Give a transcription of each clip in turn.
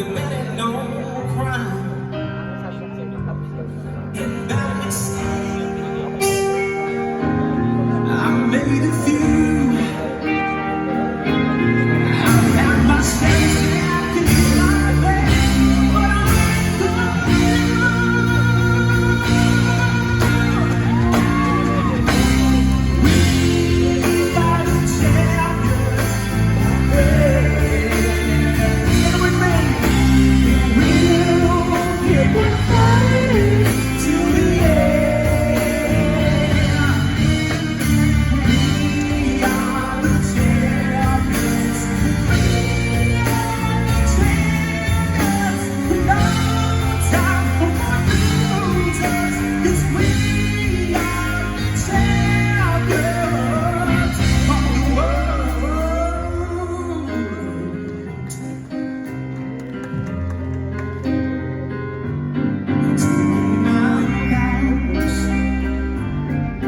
committed no crime. In that mistake, I made a few. I've had my share, I can fly away, but I ain't gonna. We are the champions. Stand with me. We'll keep on fighting to the end. We are the champions. Champions. No time for losers, 'cause we are champions of the world.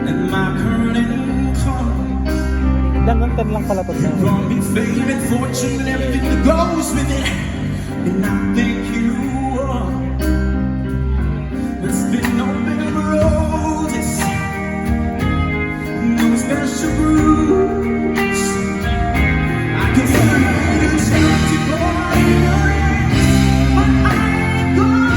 And my current call Hanggang 10 lang pala to. brought me fame and fortune and everything that goes with it. And I thank you all. It's been no bed of roses, no special bruise. I can see the empty boy, but I ain't gonna.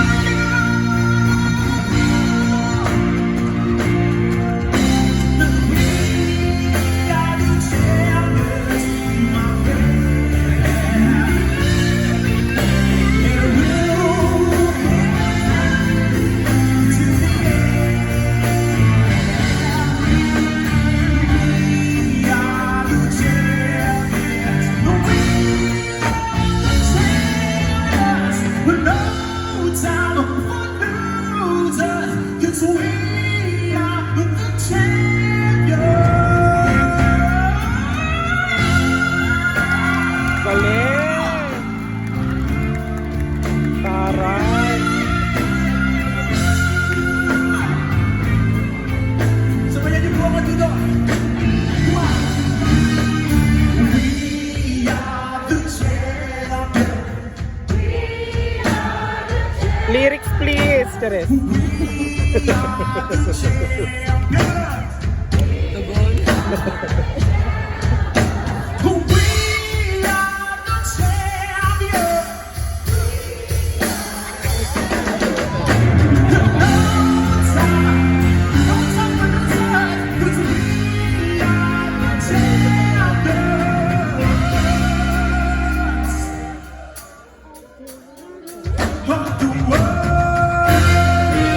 Galing! Taray! Sabayan niyo po ako dito. We are the champions. Lyrics please, Charis. We are the champions.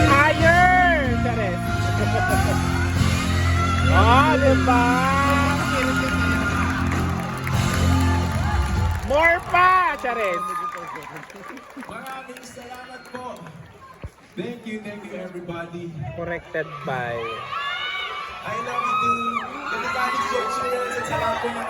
Higher! Charis. Oh, diba? More pa, Charis. Maraming salamat po. Thank you everybody. Corrected by... I love you too. Everybody show cheers at sa lahat po ng